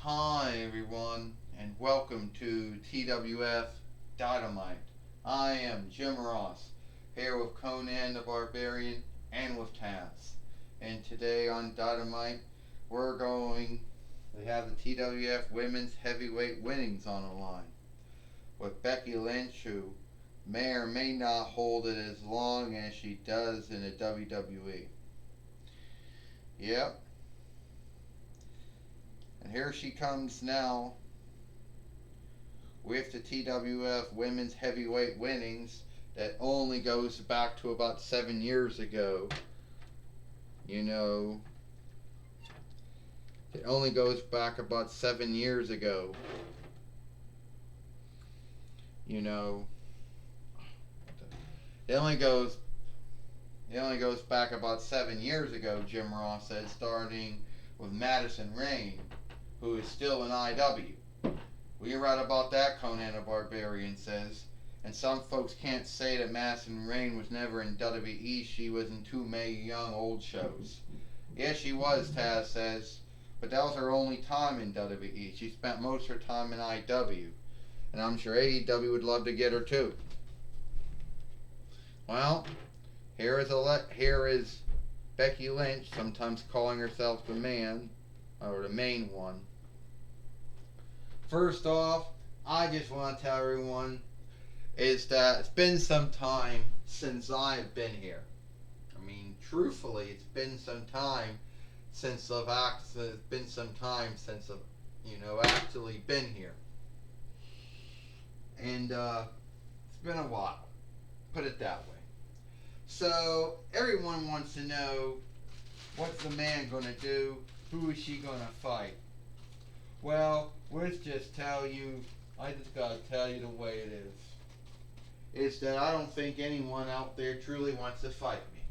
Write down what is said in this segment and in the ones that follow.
Hi everyone, and welcome to TWF Dynamite. I am Jim Ross, here with Conan the Barbarian and with Taz. And today on Dynamite, we're going to have the TWF Women's Heavyweight Winnings on the line with Becky Lynch, who may or may not hold it as long as she does in the WWE. Yep, and here she comes now with the TWF Women's Heavyweight Winnings that only goes back to about 7 years ago. You know, it only goes back about 7 years ago. You know, it only goes back about 7 years ago, Jim Ross said, starting with Madison Rayne, who is still in IW. Well, you're right about that, Conan the Barbarian says. And some folks can't say that Madison Rayne was never in WWE. She was in too many young old shows. Yes, she was, Taz says. But that was her only time in WWE. She spent most of her time in IW. And I'm sure AEW would love to get her too. Well, here is Becky Lynch, sometimes calling herself the man, or the main one. First off, I just want to tell everyone is that it's been some time since I've been here. I mean, truthfully, it's been some time since I've actually been here. And it's been a while. Put it that way. So everyone wants to know, what's the man gonna do? Who is she gonna fight? Well, let's just tell you, I just gotta tell you the way it is. Is that I don't think anyone out there truly wants to fight me.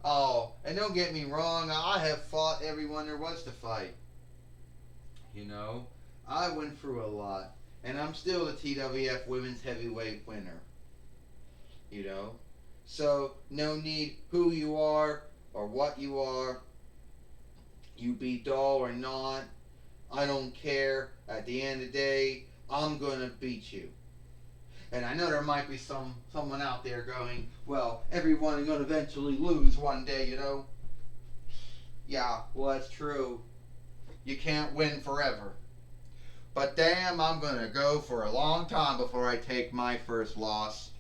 Oh, and don't get me wrong, I have fought everyone there was to fight. You know, I went through a lot, and I'm still the TWF Women's Heavyweight winner. You know, so no need who you are or what you are. You be dull or not, I don't care. At the end of the day, I'm gonna beat you. And I know there might be someone out there going, well, everyone is gonna eventually lose one day, you know. Yeah, well, that's true. You can't win forever. But damn, I'm gonna go for a long time before I take my first loss.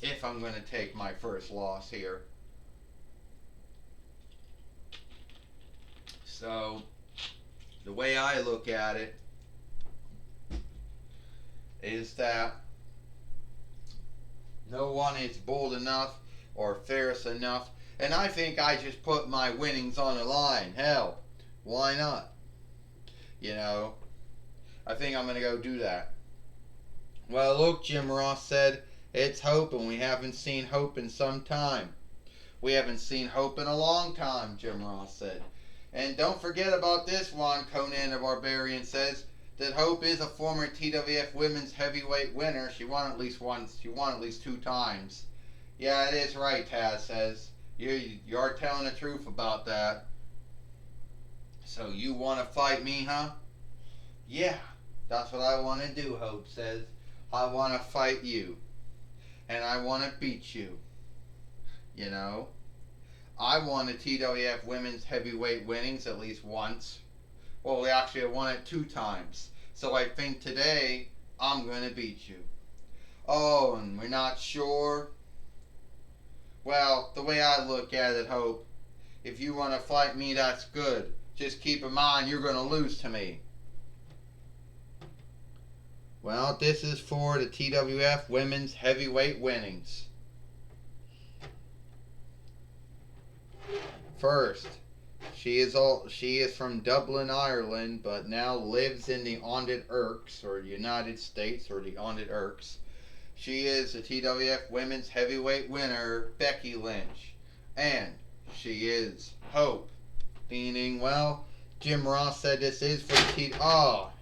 If I'm gonna take my first loss here. So, the way I look at it is that no one is bold enough or fierce enough, and I think I just put my winnings on the line. Hell, why not? You know, I think I'm going to go do that. Well, look, Jim Ross said, it's Hope, and we haven't seen Hope in some time. We haven't seen Hope in a long time, Jim Ross said. And don't forget about this one, Conan the Barbarian says, that Hope is a former TWF Women's Heavyweight winner. She won at least once. She won at least 2 times. Yeah, it is right, Taz says. You are telling the truth about that. So you want to fight me, huh? Yeah, that's what I want to do, Hope says. I want to fight you. And I want to beat you. You know? I won the TWF Women's Heavyweight winnings at least once. Well, actually, I won it 2 times. So I think today, I'm going to beat you. Oh, and we're not sure? Well, the way I look at it, Hope, if you want to fight me, that's good. Just keep in mind, you're going to lose to me. Well, this is for the TWF Women's Heavyweight winnings. First, she is from Dublin, Ireland, but now lives in the Ondit Irks, or United States, or the Ondit Irks. She is the TWF Women's Heavyweight winner, Becky Lynch. And she is Hope. Meaning, well, Jim Ross said this is for the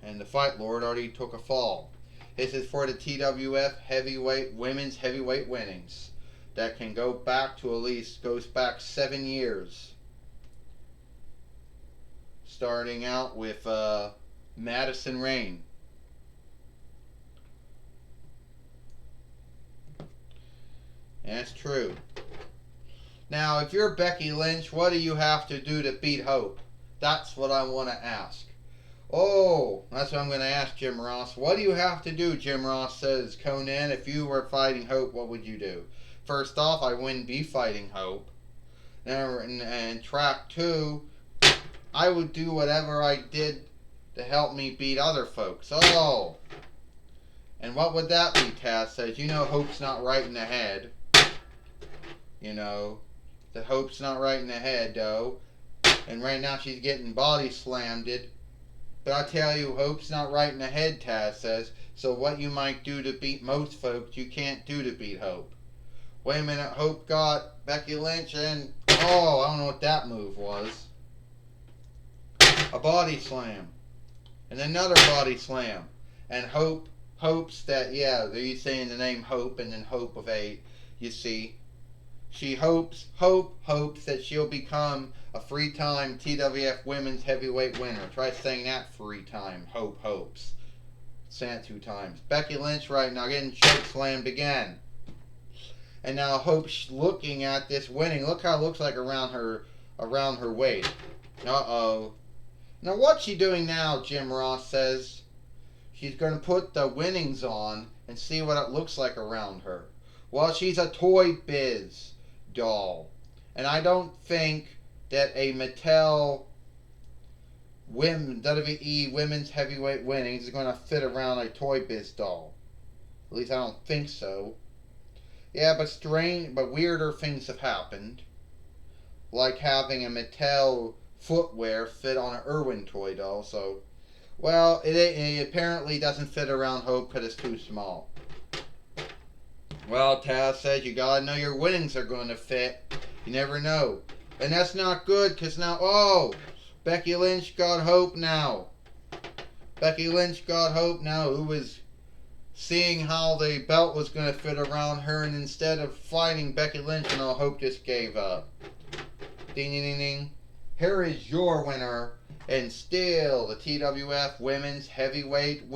and the Fight Lord already took a fall. This is for the TWF Women's Heavyweight winnings. That can go back to goes back 7 years. Starting out with Madison Rayne. That's true. Now, if you're Becky Lynch, what do you have to do to beat Hope? That's what I want to ask. Oh, that's what I'm going to ask Jim Ross. What do you have to do, Jim Ross says, Conan, if you were fighting Hope, what would you do? First off, I wouldn't be fighting Hope. And track 2, I would do whatever I did to help me beat other folks. Oh, and what would that be, Taz says? You know Hope's not right in the head. You know, that Hope's not right in the head, though. And right now she's getting body slammed. But I tell you, Hope's not right in the head, Taz says. So what you might do to beat most folks, you can't do to beat Hope. Wait a minute, Hope got Becky Lynch and... Oh, I don't know what that move was. A body slam. And another body slam. And Hope hopes that, yeah, they're saying the name Hope and then Hope of 8, you see. She hopes that she'll become a 3-time TWF Women's Heavyweight winner. Try saying that 3 times. Hope hopes. Say it 2 times. Becky Lynch right now getting choke slammed again. And now Hope's looking at this winning. Look how it looks like around her waist. Uh-oh. Now what's she doing now, Jim Ross says? She's going to put the winnings on and see what it looks like around her. Well, she's a Toy Biz doll. And I don't think that a Mattel WWE Women's Heavyweight winnings is going to fit around a Toy Biz doll. At least I don't think so. Yeah, but weirder things have happened. Like having a Mattel footwear fit on an Irwin toy doll. So, well, it apparently doesn't fit around Hope because it's too small. Well, Taz says you gotta know your winnings are going to fit. You never know. And that's not good because now, oh, Becky Lynch got Hope now. Becky Lynch got Hope now, who was seeing how the belt was going to fit around her, and instead of fighting Becky Lynch, and all, Hope just gave up. Ding, ding, ding, ding. Here is your winner, and still the TWF Women's Heavyweight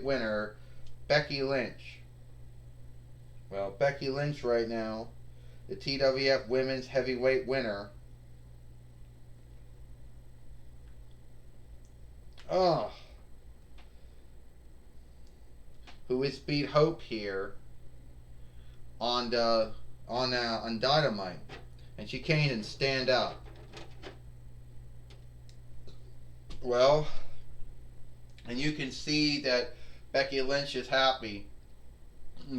winner, Becky Lynch. Well, Becky Lynch right now, the TWF Women's Heavyweight winner. Oh. Who has beat Hope here on Dynamite, and she can't even stand up. Well, and you can see that Becky Lynch is happy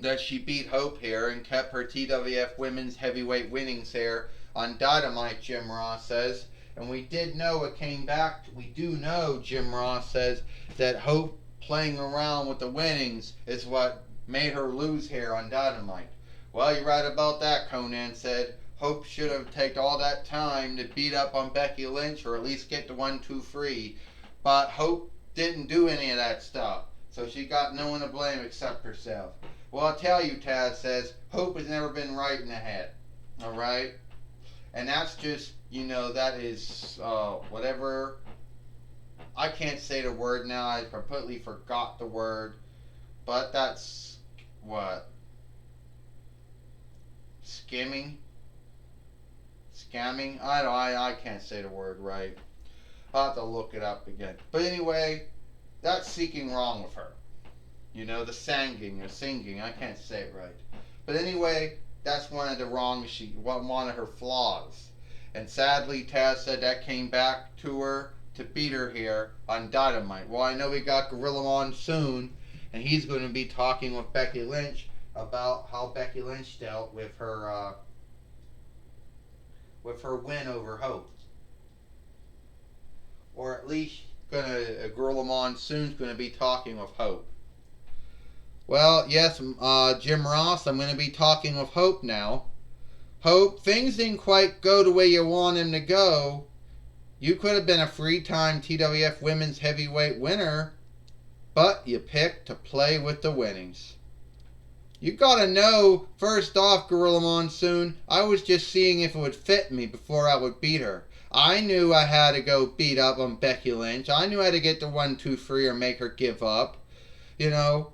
that she beat Hope here and kept her TWF Women's Heavyweight winnings here on Dynamite, Jim Ross says. And we did know it came back. We do know, Jim Ross says, that Hope playing around with the winnings is what made her lose here on Dynamite. Well, you're right about that, Conan said. Hope should have taken all that time to beat up on Becky Lynch or at least get to 1-2-3. But Hope didn't do any of that stuff. So she got no one to blame except herself. Well, I'll tell you, Taz says, Hope has never been right in the head. Alright? And that's just, you know, that is, whatever. I can't say the word now. I completely forgot the word. But that's, what? Skimming? Scamming? I can't say the word right. I'll have to look it up again. But anyway, that's seeking wrong with her. You know, the singing or singing. I can't say it right. But anyway, that's one of the wrongs, one of her flaws. And sadly, Taz said that came back to her to beat her here on Dynamite. Well, I know we got Gorilla Monsoon, and he's going to be talking with Becky Lynch about how Becky Lynch dealt with her win over Hope. Or at least Gorilla Monsoon's going to be talking with Hope. Well, yes, Jim Ross, I'm going to be talking with Hope now. Hope, things didn't quite go the way you want them to go. You could have been a 3-time TWF Women's Heavyweight winner, but you picked to play with the winnings. You gotta know, first off, Gorilla Monsoon, I was just seeing if it would fit me before I would beat her. I knew I had to go beat up on Becky Lynch. I knew I had to get the 1, 2, 3 or make her give up. You know,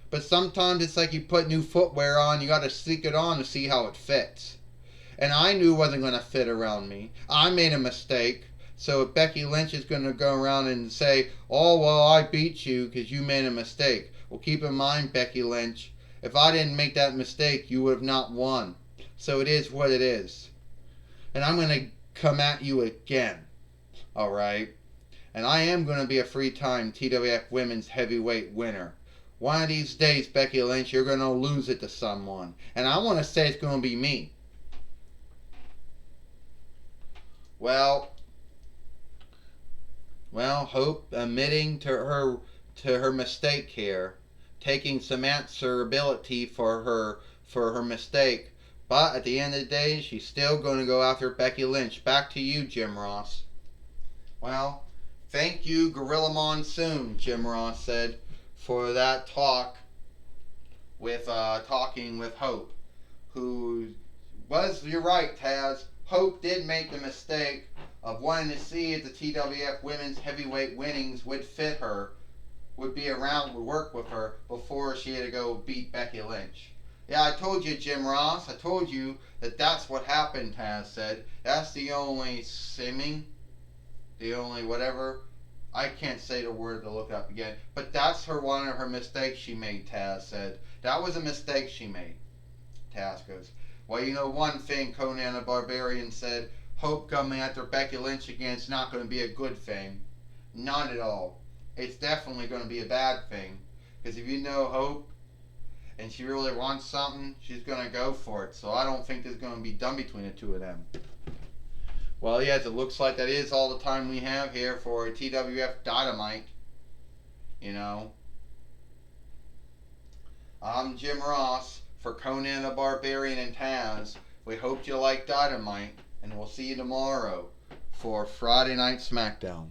but sometimes it's like you put new footwear on, you got to sneak it on to see how it fits. And I knew it wasn't going to fit around me. I made a mistake. So if Becky Lynch is going to go around and say, oh, well, I beat you because you made a mistake. Well, keep in mind, Becky Lynch, if I didn't make that mistake, you would have not won. So it is what it is. And I'm going to come at you again. All right? And I am going to be a 3-time TWF Women's Heavyweight winner. One of these days, Becky Lynch, you're going to lose it to someone. And I want to say it's going to be me. Well, Hope admitting to her mistake here, taking some answerability for her mistake. But at the end of the day, she's still going to go after Becky Lynch. Back to you, Jim Ross. Well, thank you, Gorilla Monsoon, Jim Ross said, for that talking with Hope, who was, you're right, Taz. Hope did make the mistake of wanting to see if the TWF Women's Heavyweight winnings would fit her, would be around, would work with her before she had to go beat Becky Lynch. Yeah, I told you, Jim Ross. I told you that's what happened, Taz said. That's the only whatever. I can't say the word to look up again. But that's one of her mistakes she made, Taz said. That was a mistake she made, Taz goes. Well, you know one thing, Conan the Barbarian said, Hope coming after Becky Lynch again is not going to be a good thing. Not at all. It's definitely going to be a bad thing. Because if you know Hope, and she really wants something, she's going to go for it. So I don't think there's going to be done between the two of them. Well, yes, it looks like that is all the time we have here for TWF Dynamite. You know. I'm Jim Ross for Conan the Barbarian and Taz. We hope you like Dynamite, and we'll see you tomorrow for Friday Night SmackDown.